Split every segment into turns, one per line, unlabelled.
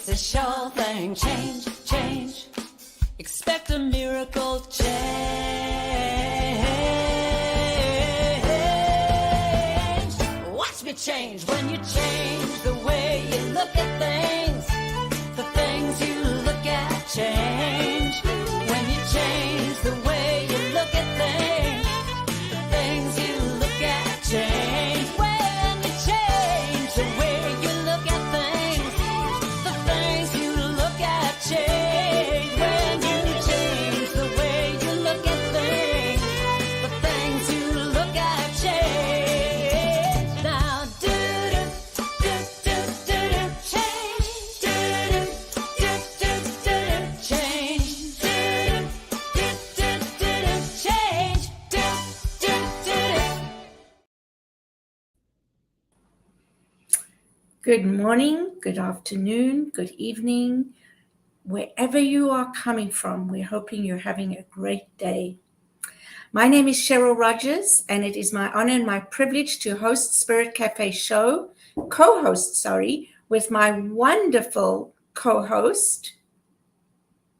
It's a sure thing. Change, change. Expect a miracle change. Watch me change when you change the way you look at things. The things you look at change. When you change the way you look at things, the things you look at change. When you change the way you look at things, the things you look at change. When you change the way you look at things, the things you look at change. Now do do do do do do change. Do do do do do change. Do do do do do change. Do do do do.
Good morning, good afternoon, good evening, wherever you are coming from. We're hoping you're having a great day. My name is Cheryl Rogers, and it is my honor and my privilege to host Spirit Cafe show, with my wonderful co-host,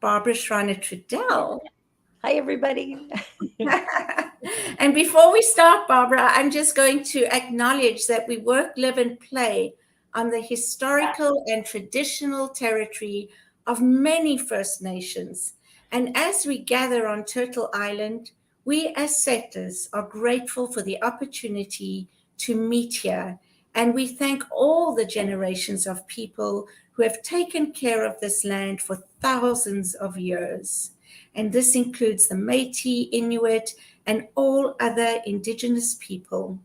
Barbara Schreiner-Trudell.
Hi, everybody.
And before we start, Barbara, I'm just going to acknowledge that we work, live, and play on the historical and traditional territory of many First Nations. And as we gather on Turtle Island, we as settlers are grateful for the opportunity to meet here. And we thank all the generations of people who have taken care of this land for thousands of years. And this includes the Métis, Inuit, and all other Indigenous people.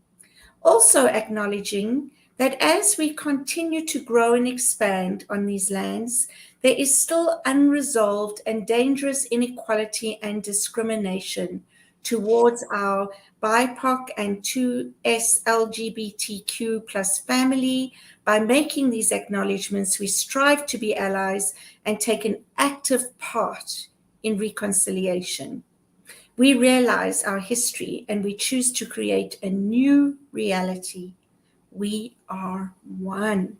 Also acknowledging that as we continue to grow and expand on these lands, there is still unresolved and dangerous inequality and discrimination towards our BIPOC and 2S LGBTQ plus family. By making these acknowledgements, we strive to be allies and take an active part in reconciliation. We realize our history and we choose to create a new reality. We are one.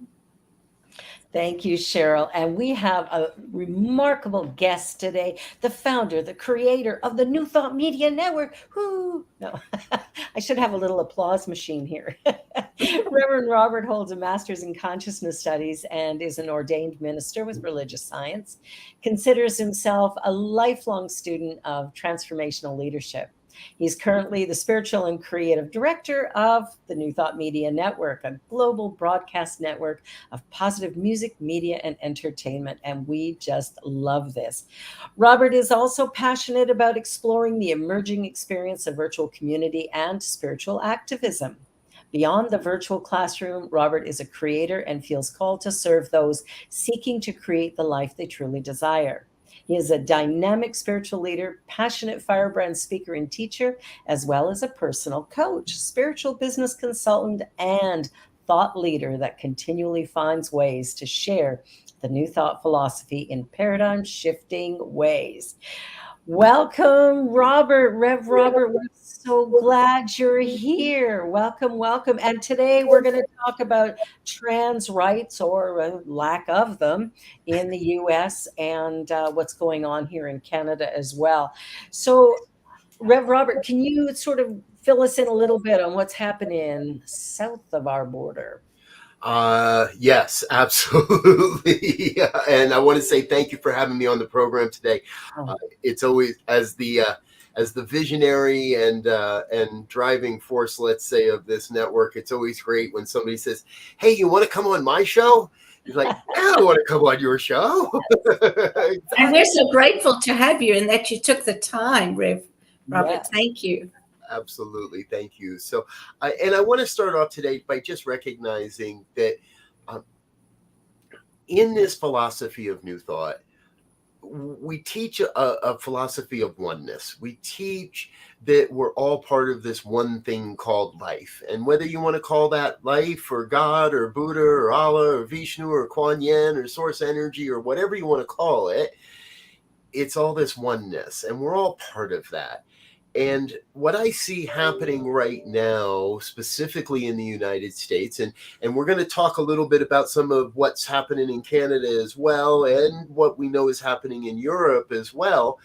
Thank you, Cheryl. And we have a remarkable guest today, the founder, the creator of the New Thought Media Network. Whoo! No, I should have a little applause machine here. Reverend Robert holds a master's in consciousness studies and is an ordained minister with religious science, considers himself a lifelong student of transformational leadership. He's currently the spiritual and creative director of the New Thought Media Network, a global broadcast network of positive music, media, and entertainment. And we just love this. Robert is also passionate about exploring the emerging experience of virtual community and spiritual activism. Beyond the virtual classroom, Robert is a creator and feels called to serve those seeking to create the life they truly desire. He is a dynamic spiritual leader, passionate firebrand speaker and teacher, as well as a personal coach, spiritual business consultant, and thought leader that continually finds ways to share the New Thought philosophy in paradigm-shifting ways. Welcome, Robert. Rev Robert, we're so glad you're here. Welcome, welcome. And today we're going to talk about trans rights or lack of them in the US and what's going on here in Canada as well. So, Rev Robert, can you sort of fill us in a little bit on what's happening south of our border?
Yes, absolutely. And I want to say thank you for having me on the program today. It's always as the visionary and driving force, let's say, of this network. It's always great when somebody says, "Hey, you want to come on my show?" He's like, "I don't want to come on your show."
And we're so grateful to have you and that you took the time, Rev Robert.
Yeah.
Thank you.
Absolutely. Thank you. So, and I want to start off today by just recognizing that in this philosophy of New Thought, we teach a philosophy of oneness. We teach that we're all part of this one thing called life. And whether you want to call that life or God or Buddha or Allah or Vishnu or Kuan Yin or source energy or whatever you want to call it, it's all this oneness. And we're all part of that. And what I see happening right now, specifically in the United States, and we're going to talk a little bit about some of what's happening in Canada as well, and what we know is happening in Europe as well.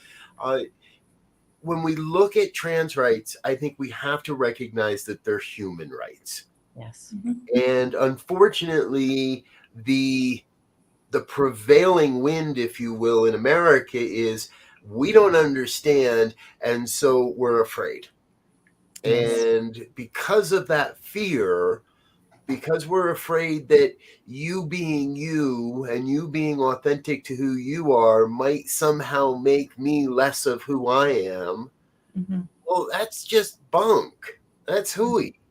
When we look at trans rights, I think we have to recognize that they're human rights.
Yes.
And unfortunately, the prevailing wind, if you will, in America is we don't understand, and so we're afraid.
Yes.
And because of that fear, because we're afraid that you being you and you being authentic to who you are might somehow make me less of who I am, well, that's just bunk. That's hooey.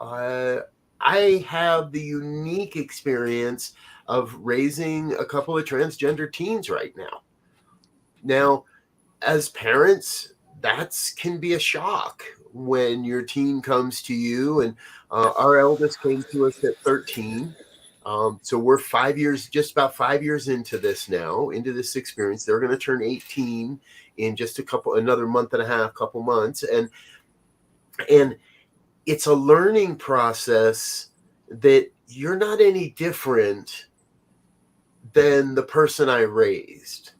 I have the unique experience of raising a couple of transgender teens right now. Now, as parents, that's can be a shock when your teen comes to you. And our eldest came to us at 13. So we're 5 years, just about 5 years into this now, into this experience. They're going to turn 18 in just another month and a half, couple months. And it's a learning process that you're not any different than the person I raised.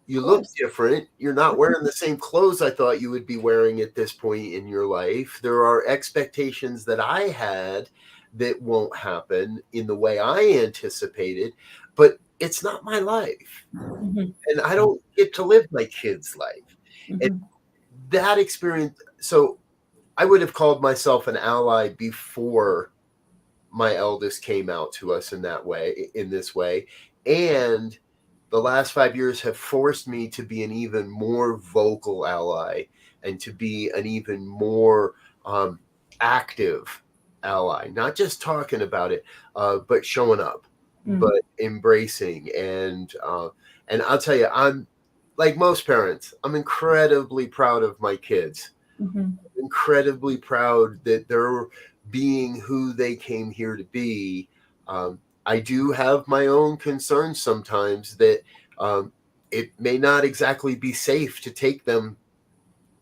You look different. You're not wearing the same clothes I thought you would be wearing at this point in your life. There are expectations that I had that won't happen in the way I anticipated, but it's not my life. And I don't get to live my kid's life. And that experience, so I would have called myself an ally before my eldest came out to us in this way. And the last 5 years have forced me to be an even more vocal ally and to be an even more active ally, not just talking about it, but showing up, but embracing. And I'll tell you, I'm like most parents, I'm incredibly proud of my kids. Incredibly proud that they're being who they came here to be. I do have my own concerns sometimes that it may not exactly be safe to take them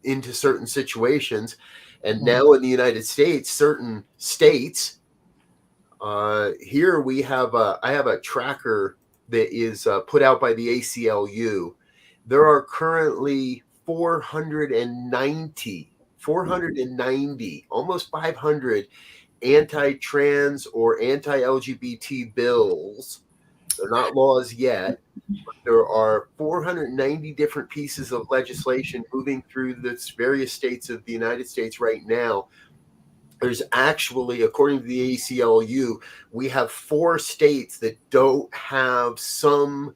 into certain situations. And now in the United States, certain states, here I have a tracker that is put out by the ACLU. There are currently 490, almost 500 anti-trans or anti-LGBT bills. They're not laws yet, but there are 490 different pieces of legislation moving through the various states of the United States right now. There's actually, according to the ACLU, we have 4 states that don't have some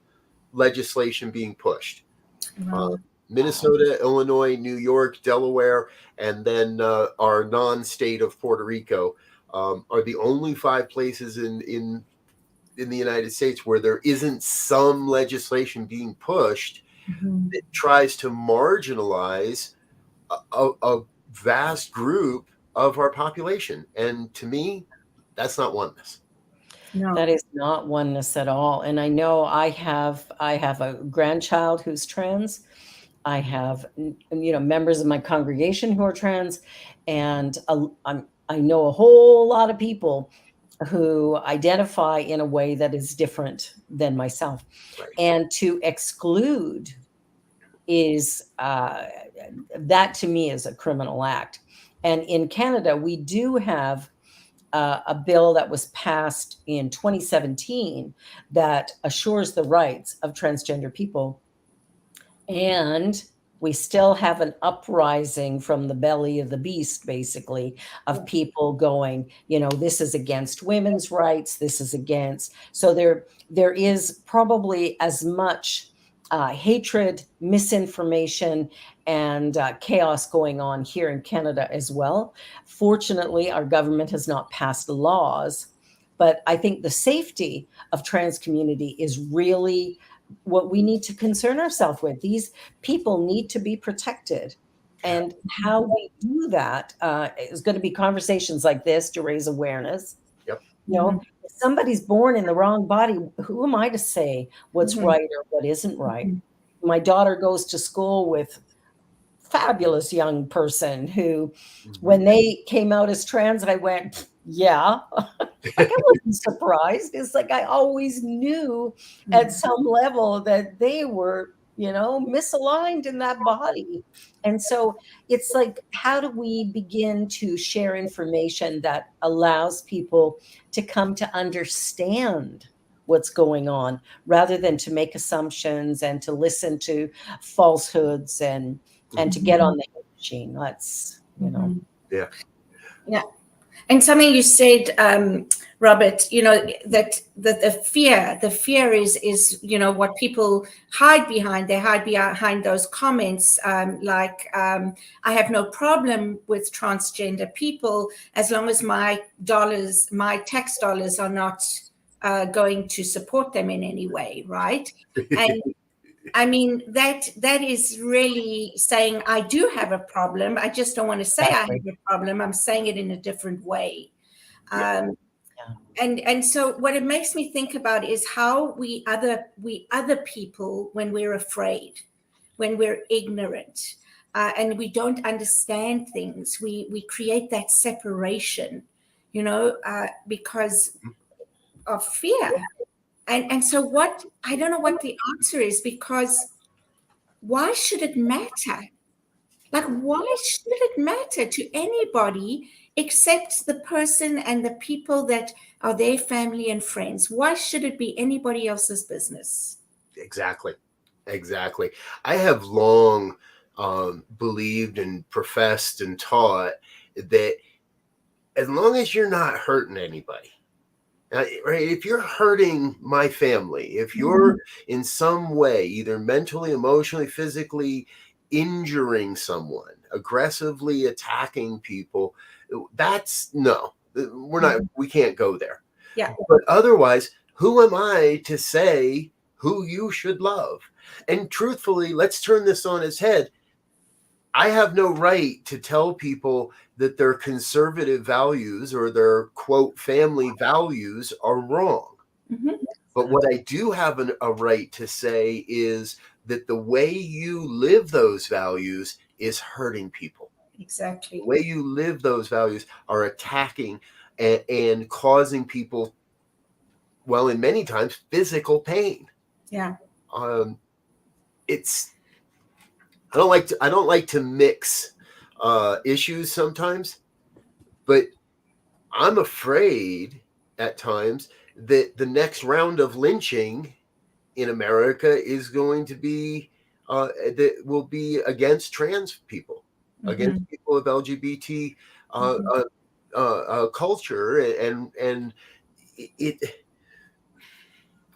legislation being pushed. Minnesota, Illinois, New York, Delaware, and then our non-state of Puerto Rico are the only 5 places in the United States where there isn't some legislation being pushed that tries to marginalize a vast group of our population. And to me, that's not oneness.
No.
That is not oneness at all. And I know I have a grandchild who's trans. I have, members of my congregation who are trans, and I know a whole lot of people who identify in a way that is different than myself.
Right.
And to exclude is, that to me is a criminal act. And in Canada, we do have a bill that was passed in 2017 that assures the rights of transgender people. And we still have an uprising from the belly of the beast, basically, of people going, this is against women's rights. This is against. So there is probably as much hatred, misinformation, and chaos going on here in Canada as well. Fortunately, our government has not passed laws, but I think the safety of trans community is really what we need to concern ourselves with. These people need to be protected. And how we do that is going to be conversations like this to raise awareness.
Yep.
If somebody's born in the wrong body, who am I to say what's right or what isn't right? My daughter goes to school with fabulous young person who,
Mm-hmm.
when they came out as trans, I went, yeah. Like I wasn't surprised. It's like I always knew at some level that they were, misaligned in that body. And so it's like, how do we begin to share information that allows people to come to understand what's going on rather than to make assumptions and to listen to falsehoods and to get on the hate machine? That's,
Yeah.
Yeah. And something you said, Robert, that the fear is, what people hide behind. They hide behind those comments, like, I have no problem with transgender people as long as my tax dollars are not going to support them in any way, right? And I mean, that is really saying I do have a problem. I just don't want to say I have a problem. I'm saying it in a different way. And so what it makes me think about is how we other people, when we're afraid, when we're ignorant, and we don't understand things, we create that separation, because of fear. And so I don't know what the answer is, because why should it matter? Like, why should it matter to anybody except the person and the people that are their family and friends? Why should it be anybody else's business?
Exactly. I have long believed and professed and taught that as long as you're not hurting anybody, right? If you're hurting my family, if you're in some way, either mentally, emotionally, physically injuring someone, aggressively attacking people, that's no, we can't go there.
Yeah.
But otherwise, who am I to say who you should love? And truthfully, let's turn this on its head. I have no right to tell people that their conservative values or their quote family values are wrong. But what I do have a right to say is that the way you live those values is hurting people.
Exactly.
The way you live those values are attacking and causing people, well, in many times, physical pain.
Yeah.
It's I don't like to mix issues sometimes, but I'm afraid at times that the next round of lynching in America is going to be that will be against trans people, against people of LGBT culture, and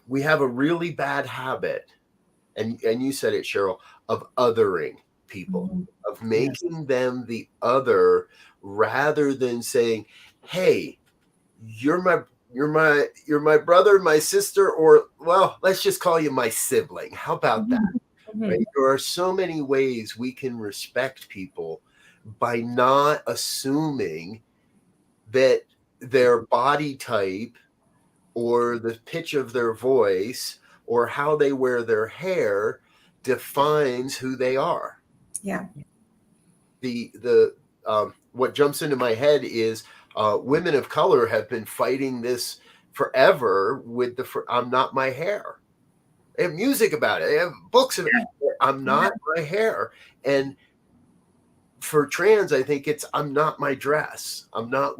we have a really bad habit, and you said it, Cheryl, of othering people, of making them the other, rather than saying, "Hey, you're my brother, my sister, or, well, let's just call you my sibling. How about that?" Right? There are so many ways we can respect people by not assuming that their body type or the pitch of their voice or how they wear their hair defines who they are.
Yeah.
The what jumps into my head is women of color have been fighting this forever with "I'm not my hair." They have music about it. They have books about it. "I'm not my hair." And for trans, I think it's "I'm not my dress." I'm not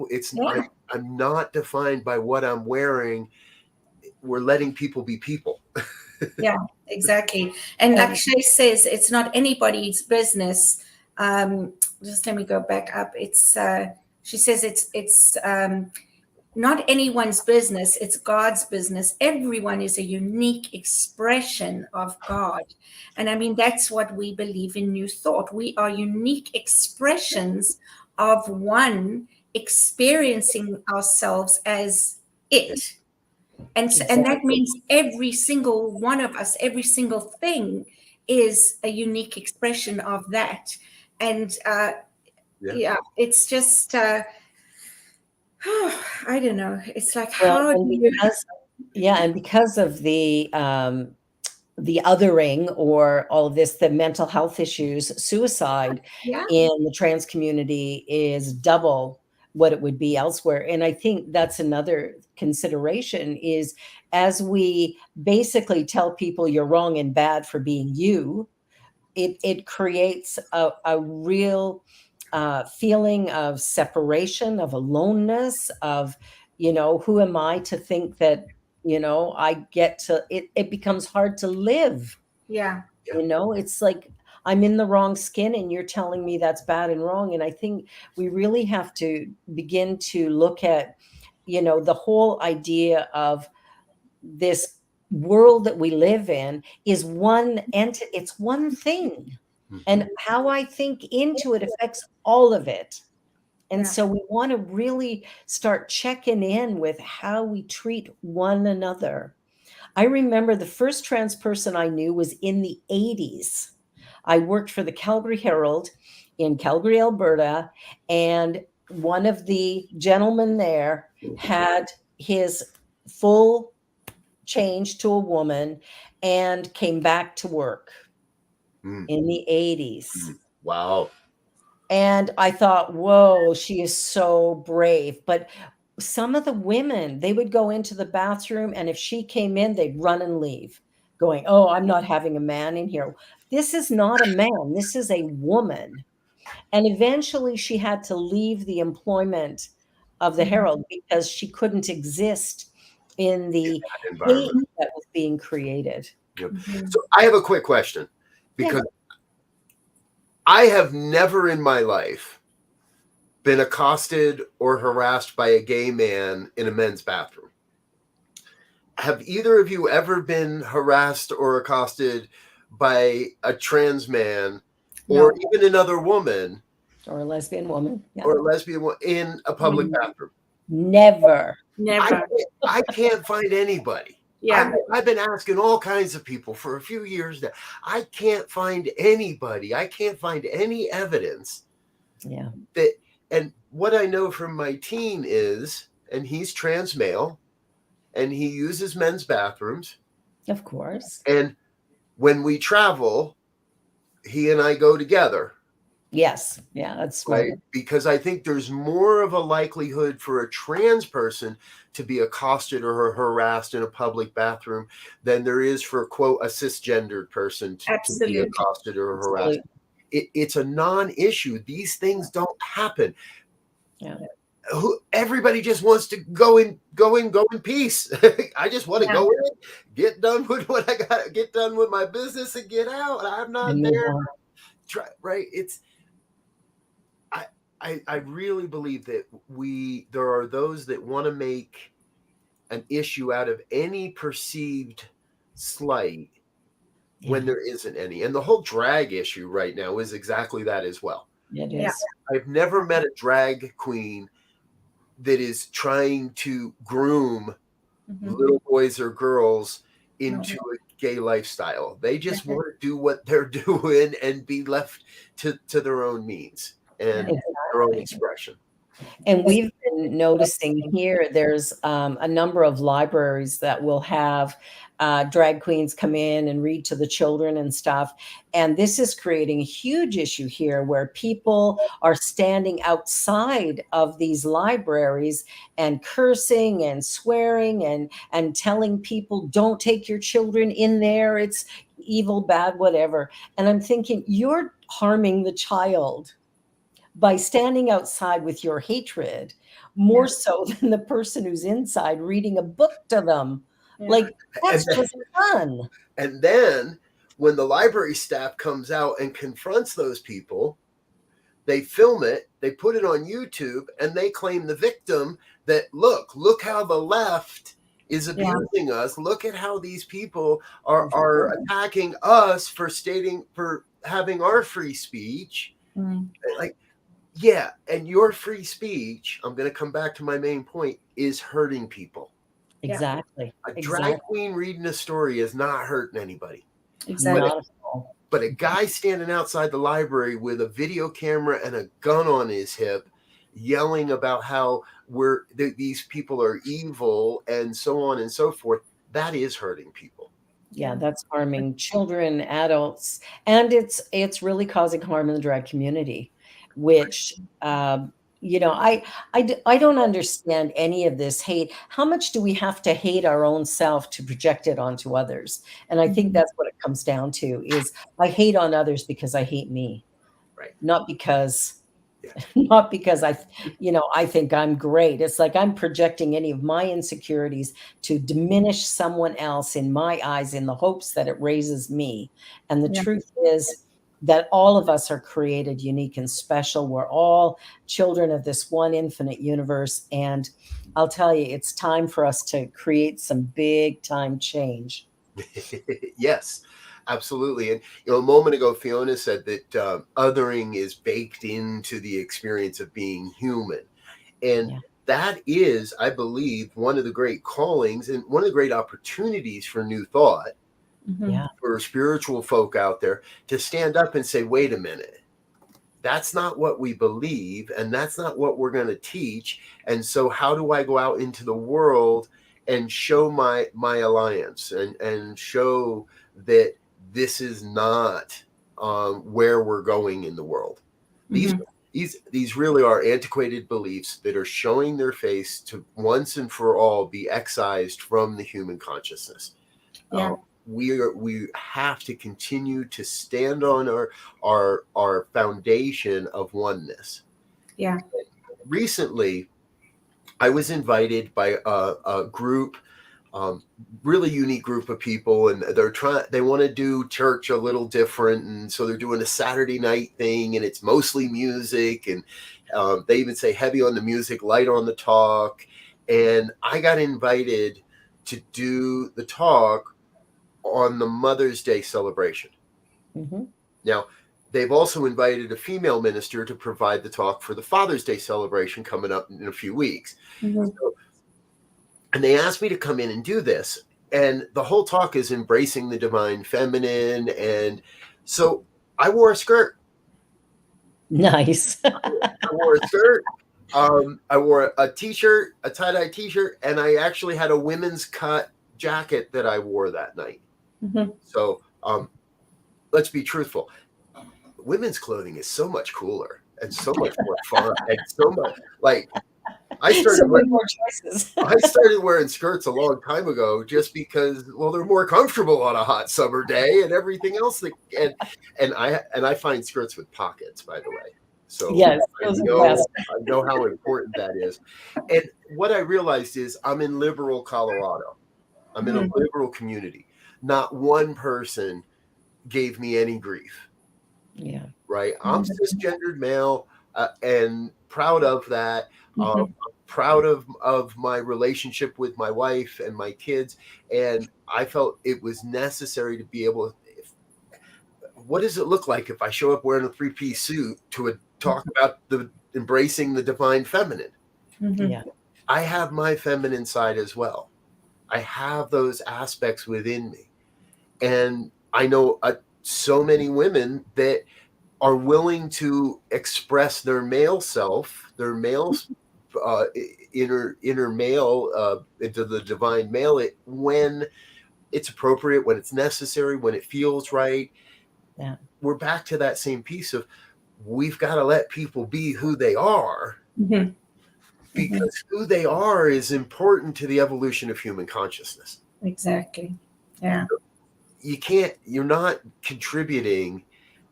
defined by what I'm wearing. We're letting people be people.
Yeah, exactly. And like Shay says, it's not anybody's business. Just let me go back up. It's she says it's not anyone's business, it's God's business. Everyone is a unique expression of God. And I mean, that's what we believe in New Thought. We are unique expressions of one experiencing ourselves as it. And that means every single one of us, every single thing is a unique expression of that. And it's just I don't know. It's like, how do you?
And because of the the othering or all of this, the mental health issues, suicide
Yeah.
in the trans community is double what it would be elsewhere. And I think that's another consideration is as we basically tell people you're wrong and bad for being you, it creates a real feeling of separation, of aloneness, of, who am I to think that, I get to, it becomes hard to live.
Yeah.
It's like I'm in the wrong skin and you're telling me that's bad and wrong. And I think we really have to begin to look at, the whole idea of this world that we live in is one entity, it's one thing. And how I think into it affects all of it. And
Yeah.
so we want to really start checking in with how we treat one another. I remember the first trans person I knew was in the 80s. I worked for the Calgary Herald in Calgary, Alberta, and one of the gentlemen there had his full change to a woman and came back to work in the 80s.
Wow.
And I thought, whoa, she is so brave. But some of the women, they would go into the bathroom, and if she came in, they'd run and leave, going, oh, I'm not having a man in here. This is not a man. This is a woman. And eventually she had to leave the employment of the Herald because she couldn't exist in the hate
Environment.
that was being created.
Yep. So I have a quick question because I have never in my life been accosted or harassed by a gay man in a men's bathroom. Have either of you ever been harassed or accosted by a trans man or even another woman
Or a lesbian woman. Yeah.
or a lesbian in a public bathroom?
Never.
Never.
I can't find anybody.
Yeah.
I've been asking all kinds of people for a few years now. I can't find anybody. I can't find any evidence.
Yeah.
That, and what I know from my teen is, and he's trans male, and he uses men's bathrooms.
Of course.
And when we travel, he and I go together.
Yes. Yeah, that's smart.
Right? Because I think there's more of a likelihood for a trans person to be accosted or harassed in a public bathroom than there is for, quote, a cisgendered person to be accosted or harassed. It's a non-issue. These things don't happen.
Yeah.
Everybody just wants to go in peace. I just want to go in, get done with what I got to get done with my business and get out. I'm not there. Right? I really believe that there are those that want to make an issue out of any perceived slight when there isn't any. And the whole drag issue right now is exactly that as well.
It is.
I've never met a drag queen that is trying to groom little boys or girls into a gay lifestyle. They just want to do what they're doing and be left to their own means and their own expression.
And we've been noticing here, there's a number of libraries that will have drag queens come in and read to the children and stuff. And this is creating a huge issue here where people are standing outside of these libraries and cursing and swearing and telling people, don't take your children in there. It's evil, bad, whatever. And I'm thinking, you're harming the child by standing outside with your hatred more so than the person who's inside reading a book to them. Like, that's just fun.
And then when the library staff comes out and confronts those people, they film it, they put it on YouTube, and they claim the victim that, look how the left is abusing us. Look at how these people are attacking us for having our free speech. Like, yeah, and your free speech, I'm going to come back to my main point, is hurting people.
Exactly.
A drag queen reading a story is not hurting anybody.
Exactly.
But a guy standing outside the library with a video camera and a gun on his hip, yelling about how these people are evil and so on and so forth, that is hurting people.
Yeah, that's harming children, adults, and it's really causing harm in the drag community, which, I don't understand any of this hate. How much do we have to hate our own self to project it onto others? And I think
Mhm.
that's what it comes down to is I hate on others because I hate me,
Right.
not because
Yeah.
not because I think I'm great. It's like I'm projecting any of my insecurities to diminish someone else in my eyes in the hopes that it raises me. And the
Yeah.
truth is that all of us are created unique and special. We're all children of this one infinite universe. And I'll tell you, it's time for us to create some big time change.
Yes, absolutely. And a moment ago, Fiona said that othering is baked into the experience of being human, and
Yeah.
that is, I believe, one of the great callings and one of the great opportunities for new thought
Mhm.
Yeah.
for spiritual folk out there to stand up and say, "Wait a minute." That's not what we believe, and that's not what we're going to teach. And so, how do I go out into the world and show my alliance and show that this is not where we're going in the world? These
Mhm.
these really are antiquated beliefs that are showing their face to once and for all be excised from the human consciousness.
Yeah.
We have to continue to stand on our foundation of oneness.
Yeah.
Recently, I was invited by a group, um, really unique group of people, and they want to do church a little different, and so they're doing a Saturday night thing, and it's mostly music, and they even say heavy on the music, light on the talk, and I got invited to do the talk on the Mother's Day celebration.
Hmm.
Now, they've also invited a female minister to provide the talk for the Father's Day celebration coming up in a few weeks.
Mhm.
So, and they asked me to come in and do this. And the whole talk is embracing the divine feminine. And so I wore a skirt.
Nice.
I wore a skirt. I wore a t-shirt, a tie-dye t-shirt, and I actually had a women's cut jacket that I wore that night.
Mhm.
So let's be truthful. Women's clothing is so much cooler and so much more fun and so much like I
So
started
many more choices.
I started wearing skirts a long time ago just because well they're more comfortable on a hot summer day and everything else that and I find skirts with pockets by the way. So
Yes, those are the best.
I know how important that is. And what I realized is I'm in liberal Colorado. I'm in a
Mhm.
liberal community. Not one person gave me any grief.
Yeah.
Right? I'm cisgendered male and proud of that.
Mhm.
Proud of my relationship with my wife and my kids, and I felt it was necessary to be able. What does it look like if I show up wearing a three-piece suit to talk about the embracing the divine feminine?
Mhm.
Yeah.
I have my feminine side as well. I have those aspects within me, and I know so many women that are willing to express their male self, their male uh, inner male into the divine male when it's appropriate, when it's necessary, when it feels right.
Yeah.
We're back to that same piece of we've got to let people be who they are
Mhm. Mhm.
because who they are is important to the evolution of human consciousness.
Exactly. Yeah.
You're not contributing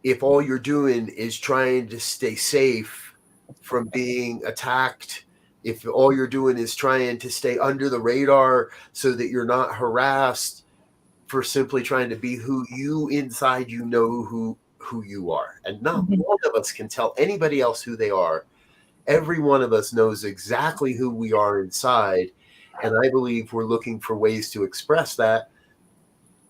if all you're doing is trying to stay safe from being attacked, if all you're doing is trying to stay under the radar so that you're not harassed for simply trying to be who you inside you know who you are. And not
Mhm.
one of us can tell anybody else who they are. Every one of us knows exactly who we are inside. And I believe we're looking for ways to express that.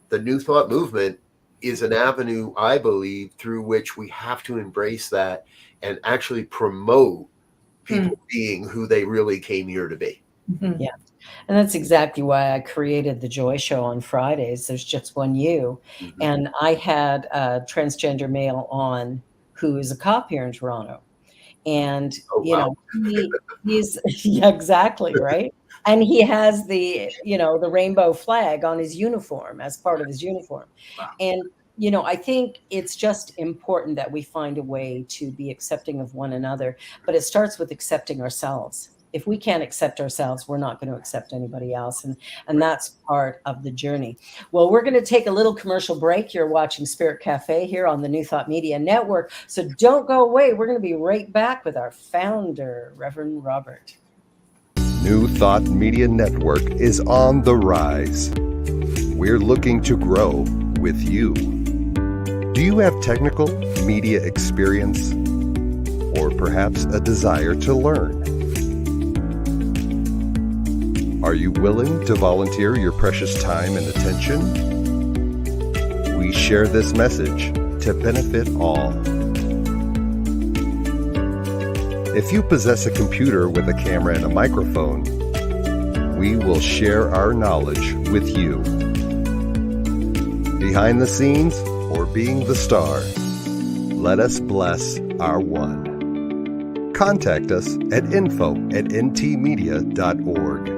The New Thought movement is an avenue, I believe, through which we have to embrace that and actually promote
Mm.
people being who they really came here to be.
Mhm.
Yeah. And that's exactly why I created the Joy Show on Fridays. There's just one you.
Mhm.
And I had a transgender male on who is a cop here in Toronto. And,
Oh, wow.
he's yeah, exactly, right? And he has the, the rainbow flag on his uniform as part of his uniform.
Wow.
And, I think it's just important that we find a way to be accepting of one another, but it starts with accepting ourselves. If we can't accept ourselves, we're not going to accept anybody else. And that's part of the journey. Well, we're going to take a little commercial break. You're watching Spirit Cafe here on the New Thought Media Network. So don't go away. We're going to be right back with our founder, Reverend Robert.
New Thought Media Network is on the rise. We're looking to grow with you. Do you have technical media experience or perhaps a desire to learn? Are you willing to volunteer your precious time and attention? We share this message to benefit all. If you possess a computer with a camera and a microphone, we will share our knowledge with you. Behind the scenes or being the star, let us bless our one. Contact us at info@ntmedia.org.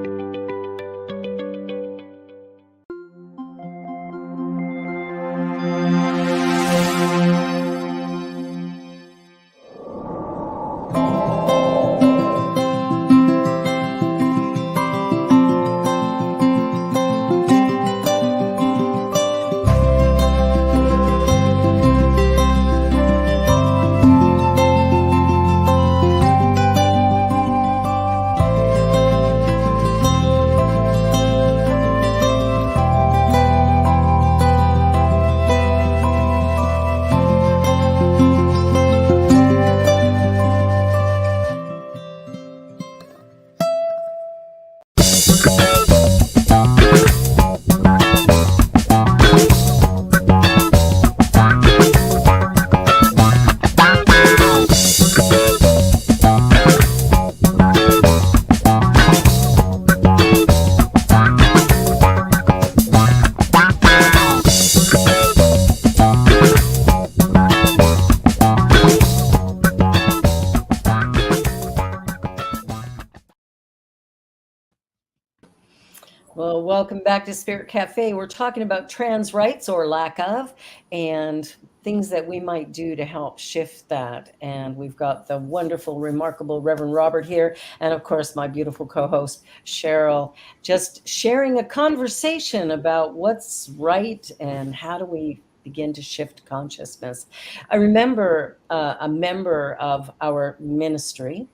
Well, welcome back to Spirit Cafe. We're talking about trans rights or lack of, and things that we might do to help shift that. And we've got the wonderful, remarkable Reverend Robert here, and of course, my beautiful co-host, Cheryl, just sharing a conversation about what's right and how do we begin to shift consciousness. I remember a member of our ministry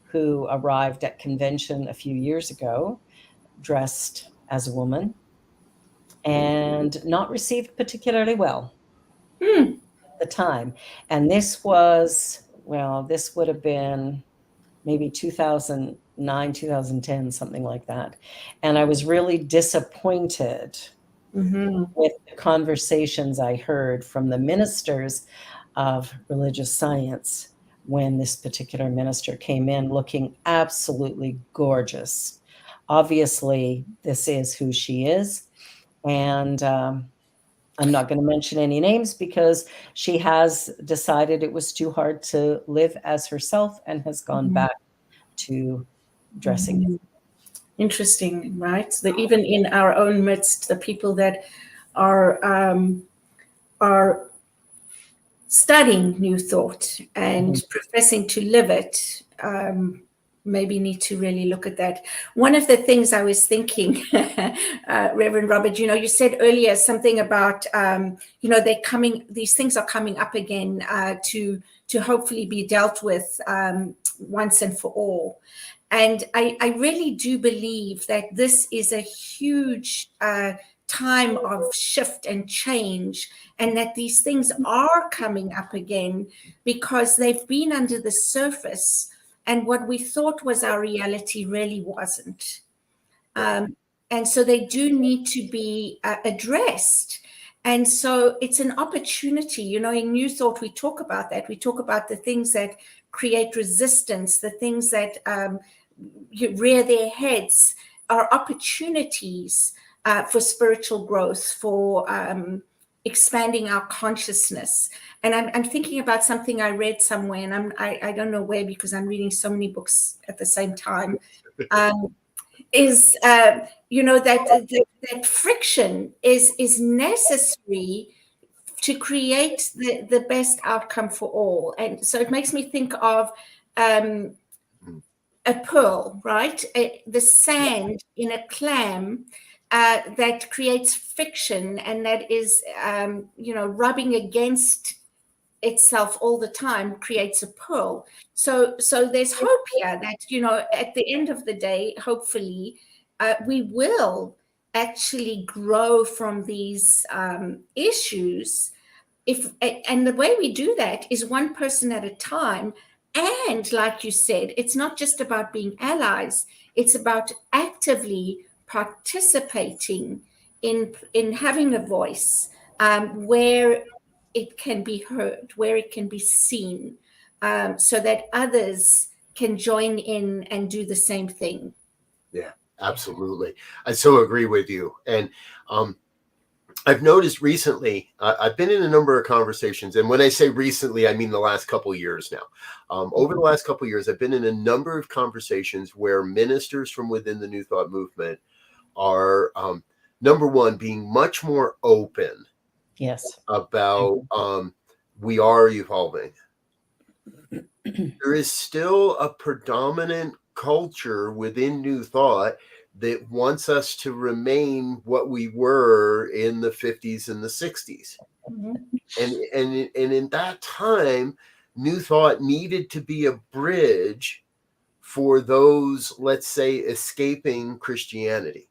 who arrived at convention a few years ago, dressed as a woman, and not received particularly well at the time. And this was, this would have been maybe 2009, 2010, something like that. And I was really disappointed with the conversations I heard from the ministers of religious science when this particular minister came in looking absolutely gorgeous. Obviously, this is who she is. And I'm not going to mention any names because she has decided it was too hard to live as herself and has gone back to dressing.
Interesting, right? That even in our own midst, the people that are studying New Thought and professing to live it, maybe need to really look at that. One of the things I was thinking, Reverend Robert, you said earlier something about, these things are coming up again to hopefully be dealt with once and for all. And I really do believe that this is a huge time of shift and change, and that these things are coming up again because they've been under the surface, and what we thought was our reality really wasn't. And so they do need to be addressed. And so it's an opportunity. In New Thought, we talk about that. We talk about the things that create resistance, the things that rear their heads are opportunities for spiritual growth, for expanding our consciousness. And I'm thinking about something I read somewhere, and I don't know where because I'm reading so many books at the same time. is that friction is necessary to create the best outcome for all. And so it makes me think of a pearl, right? The sand in a clam that creates friction, and that is, rubbing against itself all the time creates a pearl. So there's hope here that, at the end of the day, hopefully, we will actually grow from these issues. And the way we do that is one person at a time. And like you said, it's not just about being allies, it's about actively participating in having a voice, where it can be heard, where it can be seen, so that others can join in and do the same thing.
Yeah, absolutely. I so agree with you. And I've noticed recently, I've been in a number of conversations, and when I say recently, I mean the last couple of years now. Over the last couple of years, I've been in a number of conversations where ministers from within the New Thought movement are, number one, being much more open.
Yes.
About we are evolving. There is still a predominant culture within New Thought that wants us to remain what we were in the 50s and the 60s.
Mm-hmm.
And in that time, New Thought needed to be a bridge for those, let's say, escaping Christianity.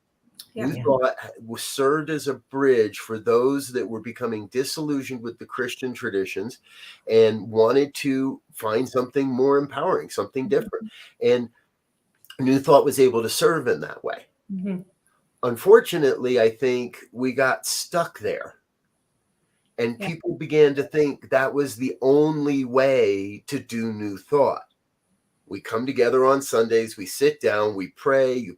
Yeah.
New Thought was served as a bridge for those that were becoming disillusioned with the Christian traditions and wanted to find something more empowering, something different. And New Thought was able to serve in that way.
Mm-hmm.
Unfortunately, I think we got stuck there. And people began to think that was the only way to do New Thought. We come together on Sundays, we sit down, we pray, you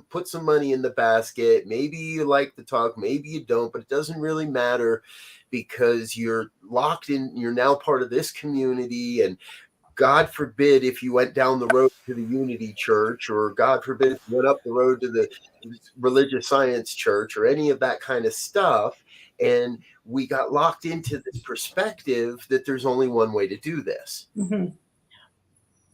put some money in the basket. Maybe you like the talk, maybe you don't, but it doesn't really matter because you're locked in, you're now part of this community. And God forbid if you went down the road to the Unity Church, or God forbid if you went up the road to the Religious Science Church, or any of that kind of stuff. And we got locked into this perspective that there's only one way to do this.
Mm-hmm.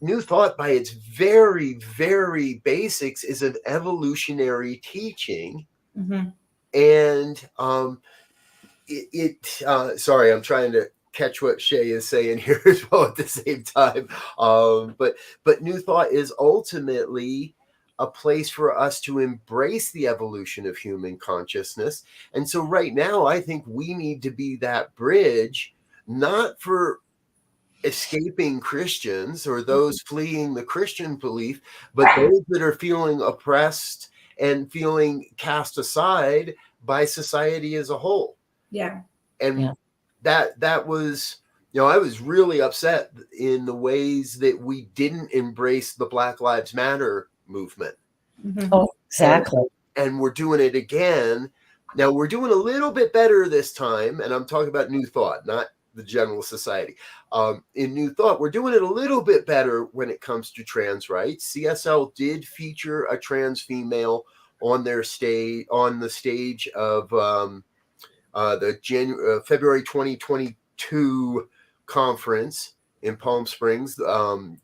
New Thought, by its very, very basics, is an evolutionary teaching.
Mm-hmm.
And sorry, I'm trying to catch what Shay is saying here as well at the same time. But New Thought is ultimately a place for us to embrace the evolution of human consciousness. And so right now, I think we need to be that bridge, not for escaping Christians or those fleeing the Christian belief, but those that are feeling oppressed and feeling cast aside by society as a whole.
Yeah.
And that was, I was really upset in the ways that we didn't embrace the Black Lives Matter movement.
Mm-hmm.
Oh, exactly.
And we're doing it again. Now we're doing a little bit better this time. And I'm talking about New Thought, not the general society. In New Thought, we're doing it a little bit better when it comes to trans rights. CSL did feature a trans female on their stage, on the stage of the February 2022 conference in Palm Springs.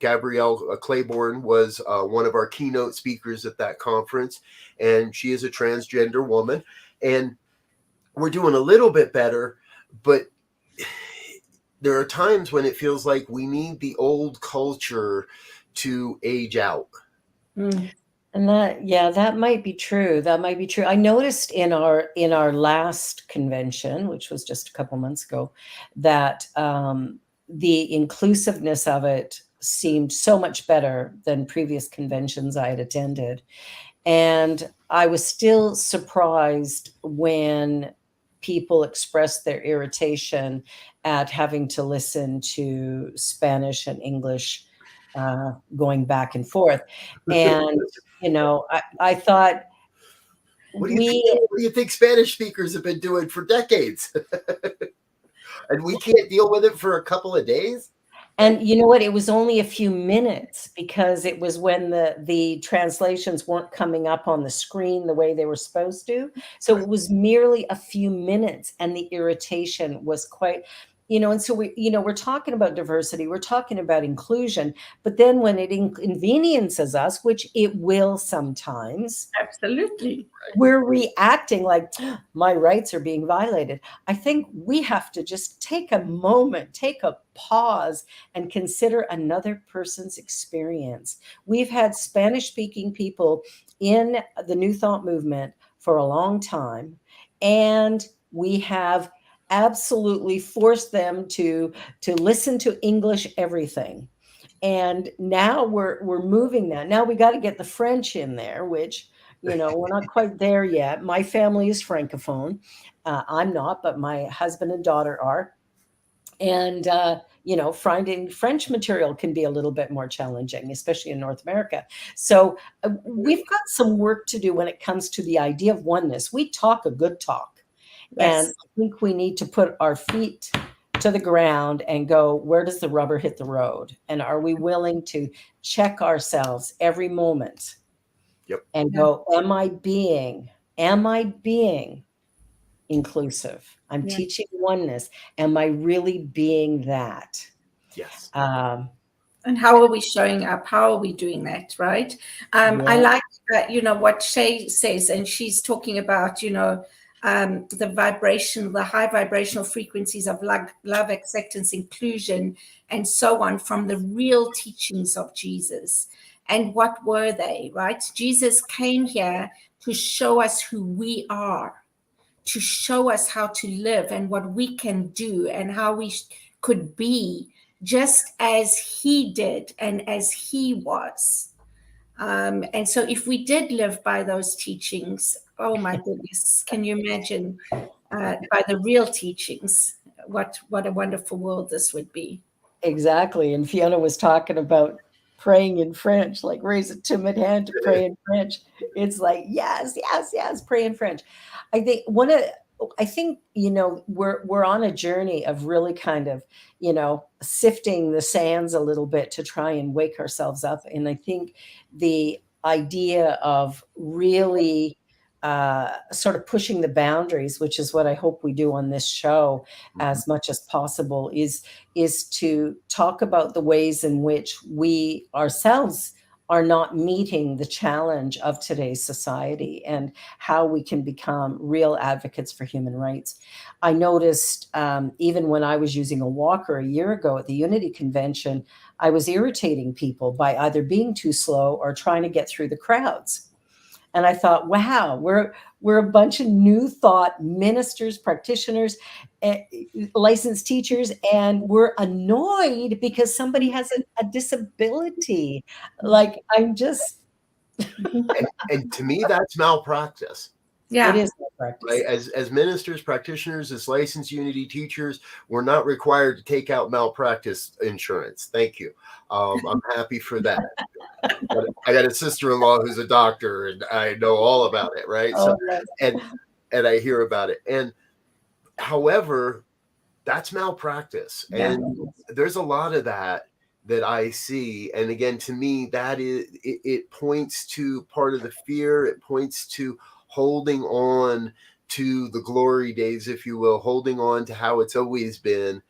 Gabrielle Claiborne was one of our keynote speakers at that conference, and she is a transgender woman. And we're doing a little bit better, but there are times when it feels like we need the old culture to age out.
Mm.
And that might be true. That might be true. I noticed in our last convention, which was just a couple months ago, that the inclusiveness of it seemed so much better than previous conventions I had attended. And I was still surprised when people expressed their irritation at having to listen to Spanish and English going back and forth. And, I thought,
what do you think Spanish speakers have been doing for decades? And we can't deal with it for a couple of days?
And you know what? It was only a few minutes because it was when the translations weren't coming up on the screen the way they were supposed to. So it was merely a few minutes, and the irritation was quite, and so we're talking about diversity, we're talking about inclusion, but then when it inconveniences us, which it will sometimes,
Absolutely.
we're reacting like my rights are being violated. I think we have to just take a moment, take a pause, and consider another person's experience. We've had Spanish speaking people in the New Thought movement for a long time, and we have absolutely forced them to listen to English everything. And now we're moving that. Now we got to get the French in there, which we're not quite there yet. My family is Francophone. I'm not, but my husband and daughter are. And, finding French material can be a little bit more challenging, especially in North America. So we've got some work to do when it comes to the idea of oneness. We talk a good talk.
Yes.
And I think we need to put our feet to the ground and go, where does the rubber hit the road? And are we willing to check ourselves every moment?
Yep.
And go, am I being inclusive? I'm teaching oneness. Am I really being that?
Yes.
And how are we showing up? How are we doing that, right? I like what Shay says, and she's talking about, the vibration, the high vibrational frequencies of love, acceptance, inclusion, and so on from the real teachings of Jesus. And what were they, right? Jesus came here to show us who we are, to show us how to live and what we can do and how we could be, just as he did and as he was. And so if we did live by those teachings, oh my goodness, can you imagine by the real teachings, what a wonderful world this would be.
Exactly. And Fiona was talking about praying in French, like raise a timid hand to pray in French. It's like, yes, pray in French. I think we're on a journey of really kind of, sifting the sands a little bit to try and wake ourselves up. And I think the idea of really sort of pushing the boundaries, which is what I hope we do on this show as much as possible, is to talk about the ways in which we ourselves are not meeting the challenge of today's society and how we can become real advocates for human rights. I noticed even when I was using a walker a year ago at the Unity Convention, I was irritating people by either being too slow or trying to get through the crowds. And I thought, wow, we're a bunch of new thought ministers, practitioners, licensed teachers, and we're annoyed because somebody has a disability. Like, I'm just...
And to me, that's malpractice.
It is malpractice.
Right? As ministers, practitioners, as licensed Unity teachers, we're not required to take out malpractice insurance. Thank you. I'm happy for that. But I got a sister-in-law who's a doctor, and I know all about it, right?
Oh, yes.
And I hear about it. And however, that's malpractice.
Yeah.
And there's a lot of that I see. And again, to me, that is it points to part of the fear. It points to holding on to the glory days, if you will, holding on to how it's always been.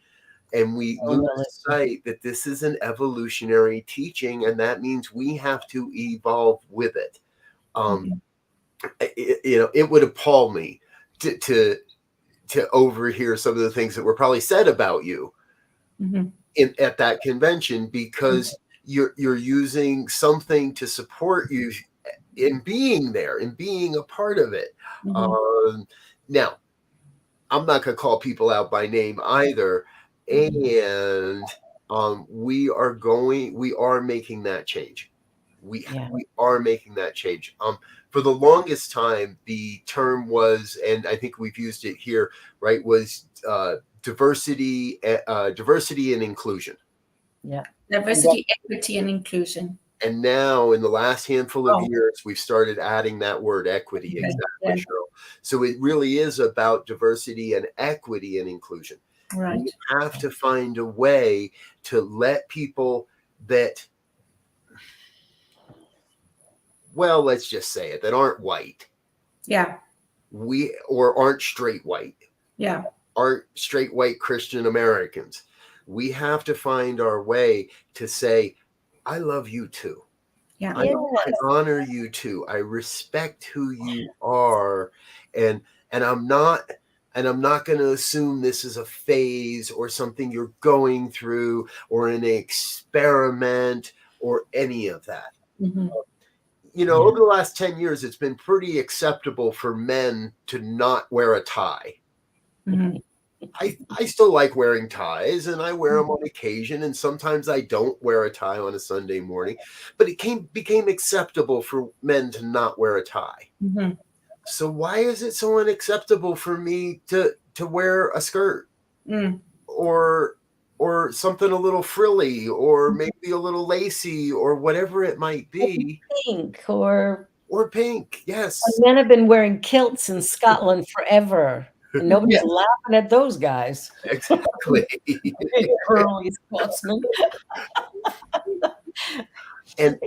And we lose sight that this is an evolutionary teaching, and that means we have to evolve with it. It would appall me to overhear some of the things that were probably said about you at that convention, because you're using something to support you in being there and being a part of it. Now, I'm not going to call people out by name either. And we are making that change. We are making that change. For the longest time, the term was, and I think we've used it here, right, was diversity and inclusion.
Yeah.
Diversity, equity, and inclusion.
And now in the last handful of years, we've started adding that word equity. Exactly, Cheryl. So it really is about diversity and equity and inclusion.
Right.
We have to find a way to let people that, well, let's just say it, that aren't white,
Yeah.
or aren't straight white,
Yeah.
aren't straight white Christian Americans. We have to find our way to say, I love you too.
Yeah.
I honor you too. I respect who you are, and I'm not going to assume this is a phase or something you're going through or an experiment or any of that.
Mm-hmm.
You know, over the last 10 years, it's been pretty acceptable for men to not wear a tie.
Mm-hmm.
I still like wearing ties, and I wear them on occasion, and sometimes I don't wear a tie on a Sunday morning, but it became acceptable for men to not wear a tie.
Mm-hmm.
So why is it so unacceptable for me to wear a skirt or something a little frilly or maybe a little lacy or whatever it might be?
Pink or
Pink, yes.
men have been wearing kilts in Scotland forever. And nobody's laughing at those guys.
Exactly.
Early Scotsmen.
And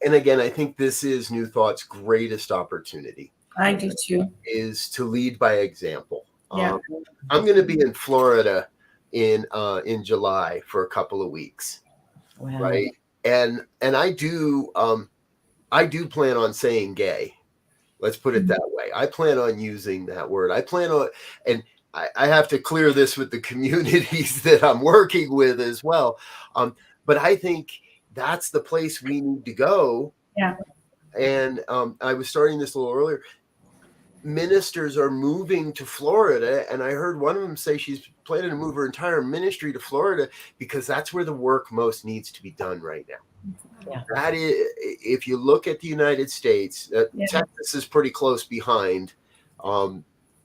again, I think this is New Thought's greatest opportunity.
I do too.
Is to lead by example.
Yeah.
I'm going to be in Florida in July for a couple of weeks.
Wow.
Right. And I do plan on saying gay. Let's put it that way. I plan on using that word. I plan on, and I have to clear this with the communities that I'm working with as well. But I think that's the place we need to go.
Yeah.
And I was starting this a little earlier. Ministers are moving to Florida, and I heard one of them say she's planning to move her entire ministry to Florida because that's where the work most needs to be done right now. Yeah. That is, if you look at the United States, Texas is pretty close behind.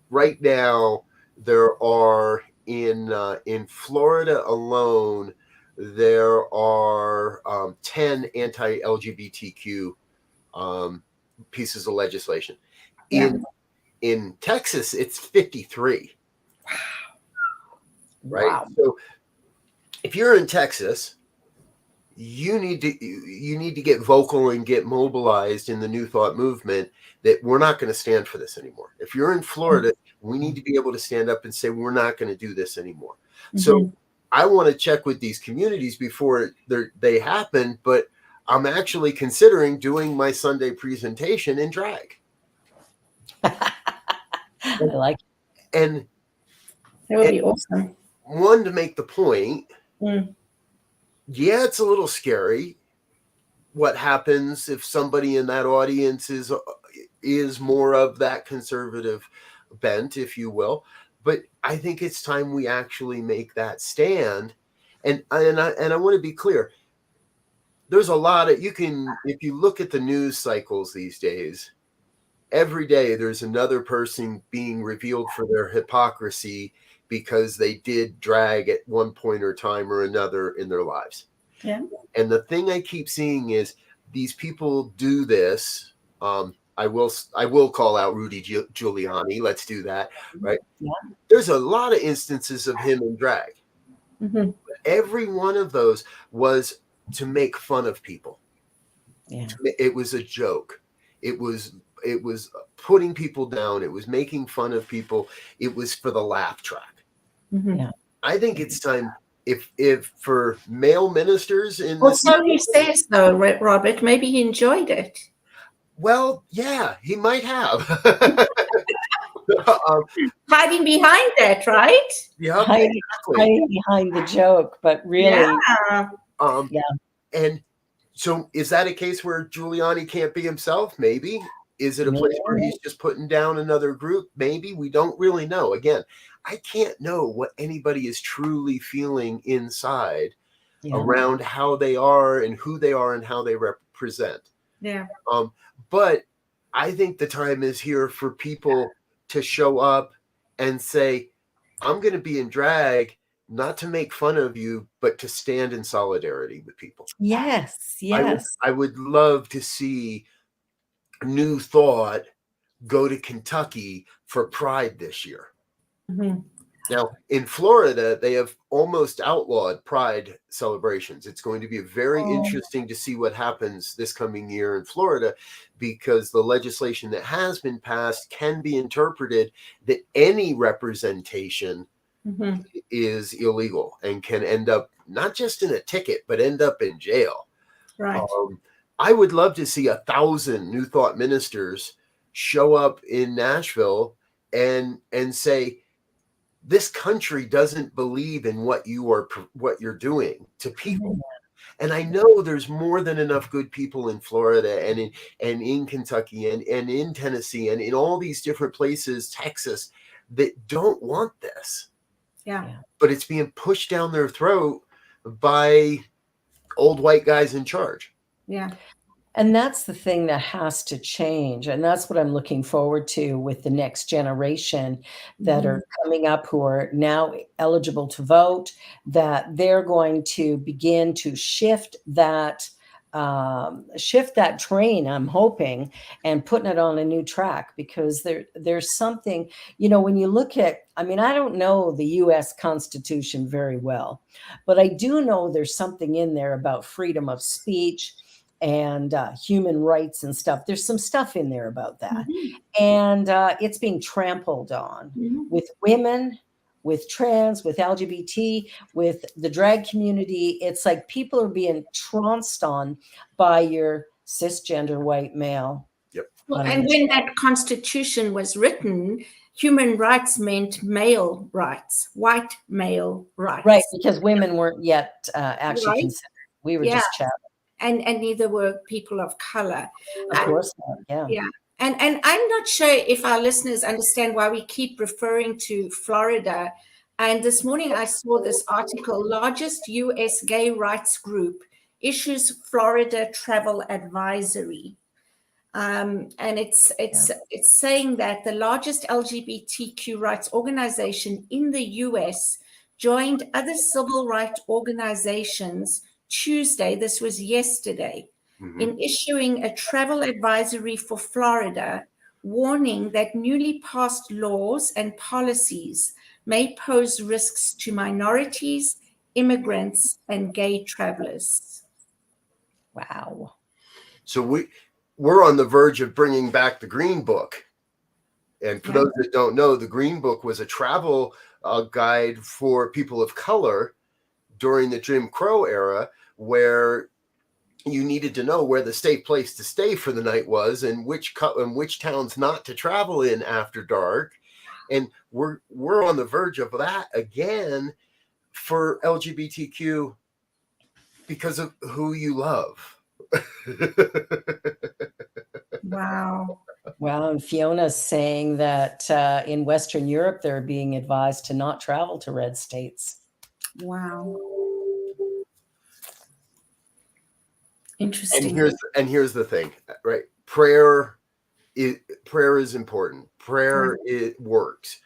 Right now, there are in Florida alone, there are 10 anti-LGBTQ pieces of legislation. In Texas, it's 53. Wow. Right. Wow. So if you're in Texas, you need to get vocal and get mobilized in the New Thought movement that we're not going to stand for this anymore. If you're in Florida, we need to be able to stand up and say we're not going to do this anymore. Mm-hmm. So I want to check with these communities before they happen, but I'm actually considering doing my Sunday presentation in drag.
I like it.
And that would be awesome.
One, to make the point, yeah, it's a little scary what happens if somebody in that audience is more of that conservative bent, if you will. But I think it's time we actually make that stand. And I want to be clear. There's a lot of, if you look at the news cycles these days, every day there's another person being revealed for their hypocrisy because they did drag at one point or time or another in their lives. Yeah. And the thing I keep seeing is these people do this. I will call out Rudy Giuliani. Let's do that. Right. Yeah. There's a lot of instances of him in drag. Mm-hmm. Every one of those was to make fun of people. Yeah. It was a joke. It was putting people down. It was making fun of people. It was for the laugh track. Mm-hmm. Yeah. I think it's time, if for male ministers in
well, so he says though, Robert, maybe he enjoyed it.
Well, yeah, he might have.
Hiding
behind that, right?
Yeah,
hiding behind the joke, but really,
yeah.
And so, is that a case where Giuliani can't be himself? Maybe. Is it a place where he's just putting down another group? Maybe. We don't really know. Again, I can't know what anybody is truly feeling inside around how they are and who they are and how they represent.
Yeah.
But I think the time is here for people to show up and say, I'm going to be in drag, not to make fun of you, but to stand in solidarity with people.
Yes.
I would love to see New Thought go to Kentucky for Pride this year.
Mm-hmm.
Now, in Florida, they have almost outlawed Pride celebrations. It's going to be very interesting to see what happens this coming year in Florida, because the legislation that has been passed can be interpreted that any representation is illegal and can end up not just in a ticket, but end up in jail.
Right.
I would love to see 1,000 New Thought ministers show up in Nashville and say, this country doesn't believe in what you're doing to people. And I know there's more than enough good people in Florida and in Kentucky and in Tennessee and in all these different places, Texas, that don't want this.
Yeah.
But it's being pushed down their throat by old white guys in charge.
Yeah.
And that's the thing that has to change. And that's what I'm looking forward to with the next generation that are coming up, who are now eligible to vote, that they're going to begin to shift that train, I'm hoping, and putting it on a new track, because there's something, when you look at, I don't know the US Constitution very well, but I do know there's something in there about freedom of speech and human rights and stuff. There's some stuff in there about that. And it's being trampled on with women, with trans, with LGBT, with the drag community. It's like people are being trounced on by your cisgender white male.
Yep.
Well, and when that Constitution was written, human rights meant male rights, white male rights.
Right, because women weren't yet actually considered. We were just chatting.
And neither were people of color.
Of course not. Yeah.
Yeah. And I'm not sure if our listeners understand why we keep referring to Florida. And this morning I saw this article, largest U.S. gay rights group issues Florida travel advisory. And it's saying that the largest LGBTQ rights organization in the U.S. joined other civil rights organizations Tuesday, this was yesterday, in issuing a travel advisory for Florida, warning that newly passed laws and policies may pose risks to minorities, immigrants, and gay travelers.
Wow.
So we're on the verge of bringing back the Green Book. And for those that don't know, the Green Book was a travel guide for people of color during the Jim Crow era, where you needed to know where the safe place to stay for the night was and which towns not to travel in after dark. And we're on the verge of that again for LGBTQ because of who you love.
Wow.
Well, and Fiona's saying that in Western Europe, they're being advised to not travel to red states.
Wow. Interesting.
And here's the thing, right? Prayer is important. Prayer, it works.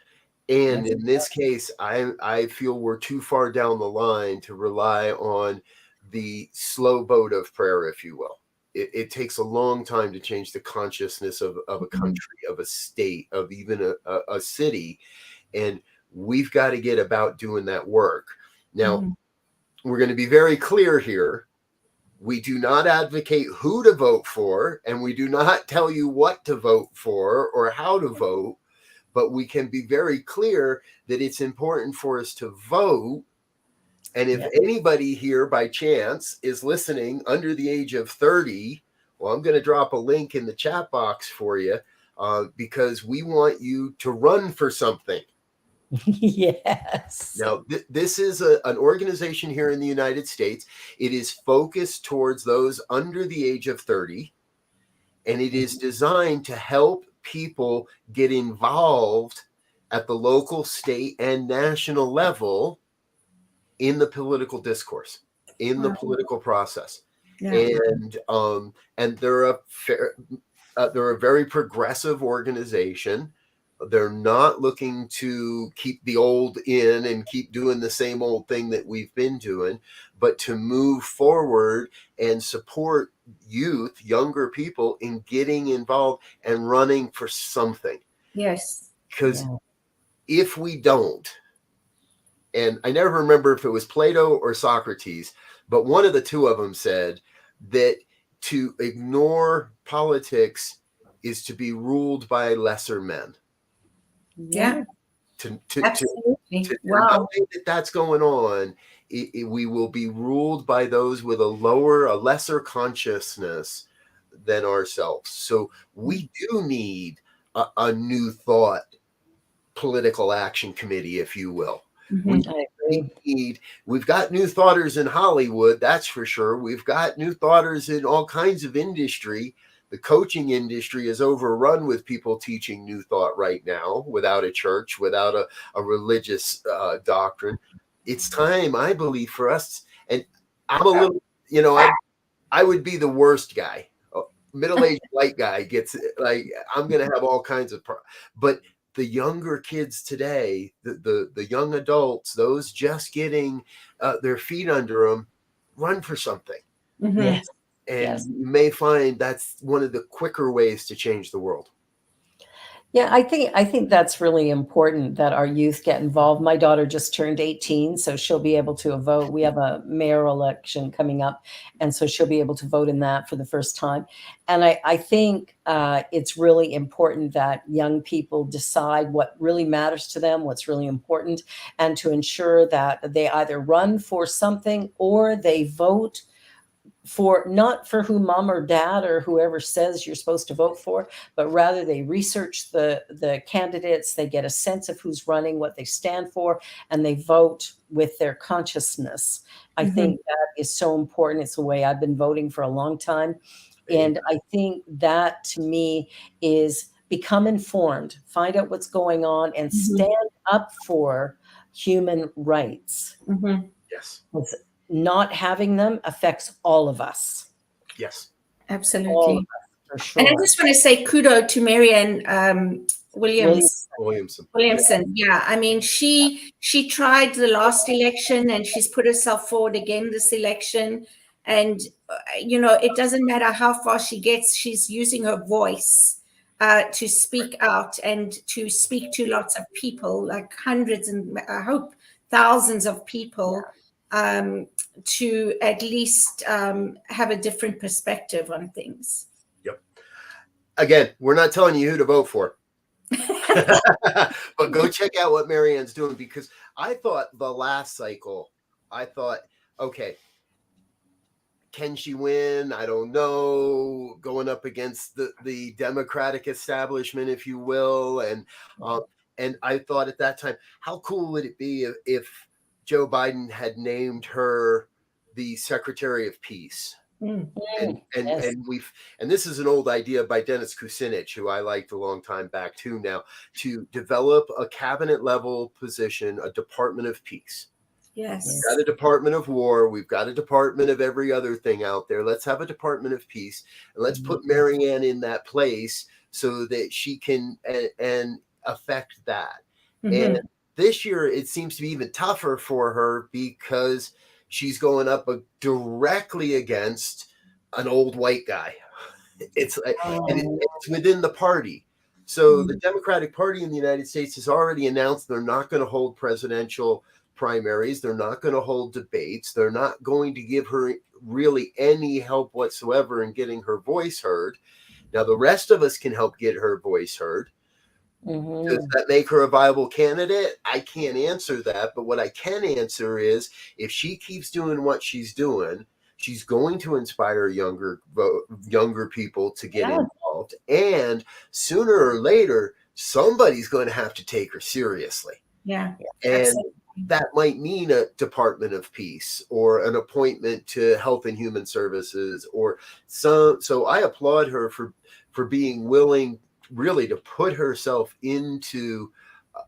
And in this case, I feel we're too far down the line to rely on the slow boat of prayer, if you will. It takes a long time to change the consciousness of a country, of a state, of even a city. And we've got to get about doing that work. Now, we're going to be very clear here. We do not advocate who to vote for, and we do not tell you what to vote for or how to vote, but we can be very clear that it's important for us to vote. And if anybody here by chance is listening under the age of 30, well, I'm going to drop a link in the chat box for you because we want you to run for something.
Yes.
Now, this is an organization here in the United States. It is focused towards those under the age of 30, and it is designed to help people get involved at the local, state, and national level in the political discourse, in the political process. And they're a very progressive organization. They're not looking to keep the old in and keep doing the same old thing that we've been doing, but to move forward and support youth, younger people in getting involved and running for something.
Yes.
Because if we don't, and I never remember if it was Plato or Socrates, but one of the two of them said that to ignore politics is to be ruled by lesser men.
Yeah,
To
absolutely.
know
Wow.
that that's going on, we will be ruled by those with a lesser consciousness than ourselves. So we do need a new thought political action committee, if you will.
Mhm.
I agree.
We've got new thoughters in Hollywood, that's for sure. We've got new thoughters in all kinds of industry. The coaching industry is overrun with people teaching new thought right now without a church, without a religious doctrine. It's time, I believe, for us. And I'm a little, I would be the worst guy. Middle-aged white guy gets like, I'm going to have all kinds of, but the younger kids today, the young adults, those just getting their feet under them, run for something.
Mhm.
Yes.
And
Yes.
you may find that's one of the quicker ways to change the world.
Yeah, I think that's really important that our youth get involved. My daughter just turned 18, so she'll be able to vote. We have a mayoral election coming up, and so she'll be able to vote in that for the first time. And I think it's really important that young people decide what really matters to them, what's really important, and to ensure that they either run for something or they vote for, not for who mom or dad or whoever says you're supposed to vote for, but rather they research the candidates, they get a sense of who's running, what they stand for, and they vote with their consciousness. I think that is so important. It's the way I've been voting for a long time. And I think that to me is become informed, find out what's going on, and stand up for human rights.
Mhm.
Yes.
Not having them affects all of us.
Yes.
All of
Absolutely.
us, for
And I
sure.
just want to say kudo to Marianne Williamson. Yeah, I mean, she tried the last election and she's put herself forward again this election. And it doesn't matter how far she gets, she's using her voice to speak out and to speak to lots of people, like hundreds and I hope thousands of people, to at least have a different perspective on things.
Yep. Again, we're not telling you who to vote for. But go check out what Marianne's doing, because I thought the last cycle, okay, can she win? I don't know. Going up against the Democratic establishment, if you will, and I thought at that time, how cool would it be if Joe Biden had named her the Secretary of Peace? And
Yes.
this is an old idea by Dennis Kucinich, who I liked a long time back too now, to develop a cabinet level position, a Department of Peace.
Yes.
We've got a Department of War. We've got a department of every other thing out there. Let's have a Department of Peace, and let's put Marianne in that place so that she can and affect that. And this year, it seems to be even tougher for her because she's going up directly against an old white guy. It's it's within the party. So the Democratic Party in the United States has already announced they're not going to hold presidential primaries. They're not going to hold debates. They're not going to give her really any help whatsoever in getting her voice heard. Now, the rest of us can help get her voice heard. Does that make her a viable candidate? I can't answer that. But what I can answer is, if she keeps doing what she's doing, she's going to inspire younger people to get involved. And sooner or later, somebody's going to have to take her seriously.
Yeah.
And
Absolutely.
that might mean a Department of Peace or an appointment to Health and Human Services or so I applaud her for being willing really to put herself into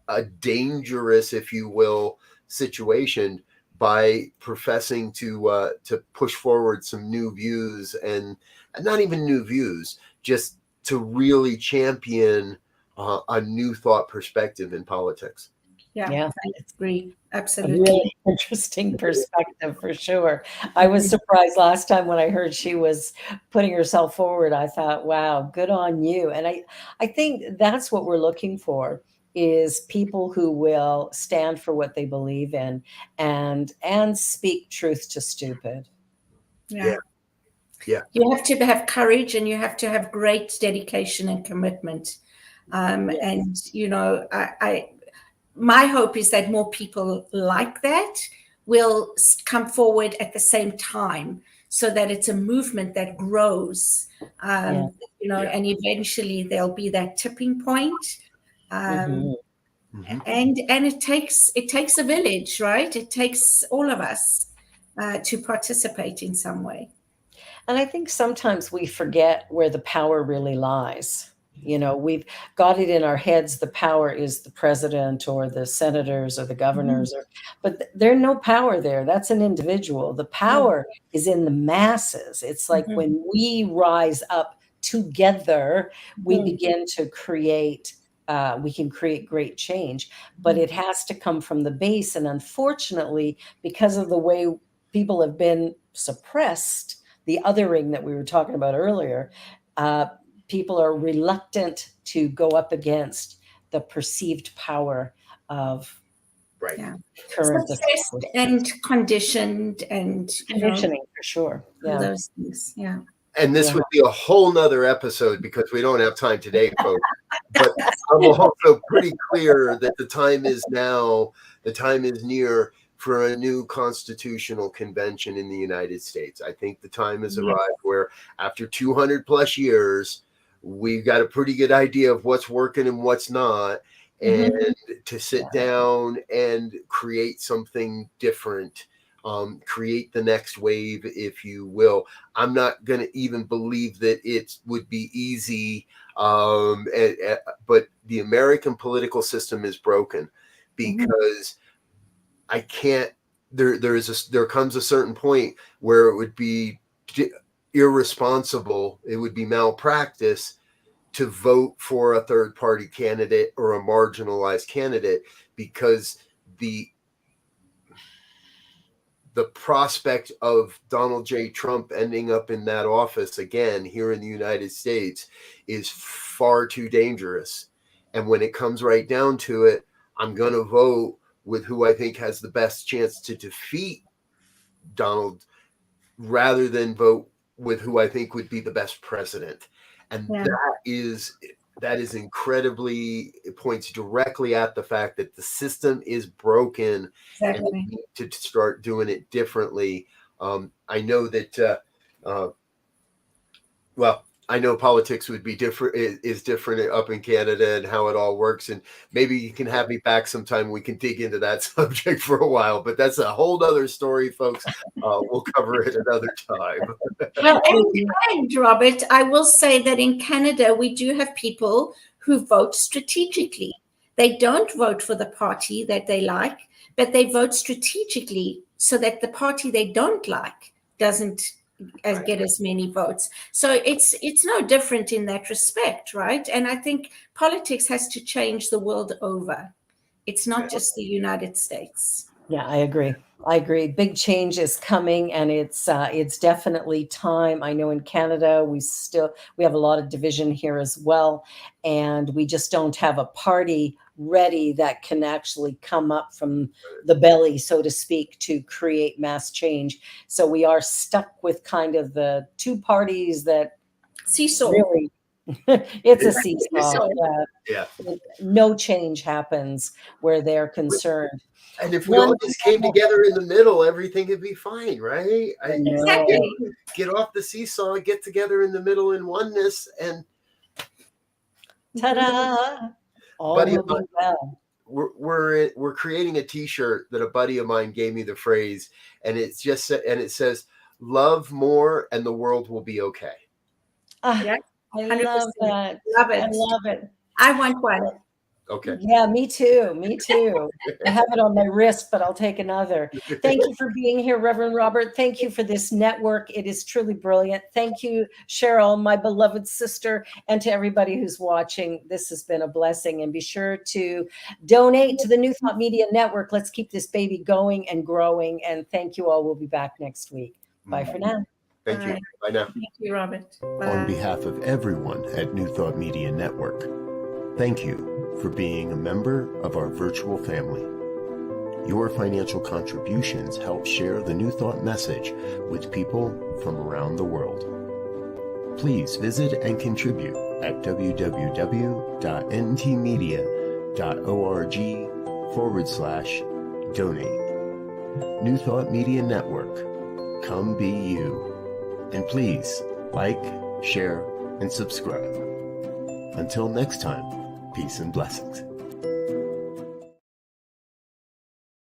a dangerous, if you will, situation by professing to push forward some new views, and not even new views, just to really champion a new thought perspective in politics.
Yeah, I agree.
A
Absolutely.
really interesting perspective for sure. I was surprised last time when I heard she was putting herself forward. I thought, wow, good on you. And I think that's what we're looking for is people who will stand for what they believe in and speak truth to stupid.
Yeah.
Yeah.
You have to have courage, and you have to have great dedication and commitment. And, you know, my hope is that more people like that will come forward at the same time, so that it's a movement that grows, you know, and eventually there'll be that tipping point. And it takes a village, right? It takes all of us to participate in some way.
And I think sometimes we forget where the power really lies. You know, we've got it in our heads, the power is the president or the senators or the governors, but there's no power there. That's an individual. The power is in the masses. It's like when we rise up together, we begin to create, we can create great change, but it has to come from the base. And unfortunately, because of the way people have been suppressed, the othering that we were talking about earlier, people are reluctant to go up against the perceived power of current
suppressed and conditioned, and
conditioning, for sure.
all those things. Yeah.
And this would be a whole nother episode because we don't have time today, folks. But I'm also pretty clear that the time is now, the time is near for a new constitutional convention in the United States. I think the time has arrived where after 200 plus years, we've got a pretty good idea of what's working and what's not, and to sit down and create something different, create the next wave, if you will. I'm not going to even believe that it would be easy, but the American political system is broken because I can't. There comes a certain point where it would be irresponsible, it would be malpractice to vote for a third party candidate or a marginalized candidate, because the prospect of Donald J. Trump ending up in that office again here in the United States is far too dangerous. And when it comes right down to it, I'm going to vote with who I think has the best chance to defeat Donald, rather than vote with who I think would be the best president. And that is incredibly, it points directly at the fact that the system is broken and we need to start doing it differently. I know that, I know politics would be different, is different up in Canada and how it all works. And maybe you can have me back sometime. We can dig into that subject for a while, but that's a whole other story, folks. We'll cover it another time.
Well, and Robert, I will say that in Canada, we do have people who vote strategically. They don't vote for the party that they like, but they vote strategically so that the party they don't like doesn't get as many votes. So it's no different in that respect, right? And I think politics has to change the world over. It's not just the United States.
Yeah, I agree. Big change is coming, and it's definitely time. I know in Canada we have a lot of division here as well, and we just don't have a party ready that can actually come up from the belly, so to speak, to create mass change. So we are stuck with kind of the two parties that
seesaw.
Really, it's a seesaw. No change happens where they're concerned.
And if we all just came together in the middle, everything would be fine, right?
Exactly.
Get off the seesaw, get together in the middle in oneness, and
ta-da! All will be well.
We're creating a T-shirt that a buddy of mine gave me the phrase, and it says, "Love more, and the world will be okay."
Yeah,
I love that.
Love it.
I love it.
I want one.
Okay.
Yeah, me too. I have it on my wrist, but I'll take another. Thank you for being here, Reverend Robert. Thank you for this network. It is truly brilliant. Thank you, Cheryl, my beloved sister, and to everybody who's watching. This has been a blessing. And be sure to donate to the New Thought Media Network. Let's keep this baby going and growing. And thank you all. We'll be back next week. Bye for now.
Thank you. Bye now.
Thank you, Robert. Bye.
On behalf of everyone at New Thought Media Network,
Thank you for being a member of our virtual family. Your financial contributions help share the New Thought message with people from around the world. Please visit and contribute at www.ntmedia.org/donate. New Thought Media Network. Come be you. And please like, share, and subscribe. Until next time, peace and blessings.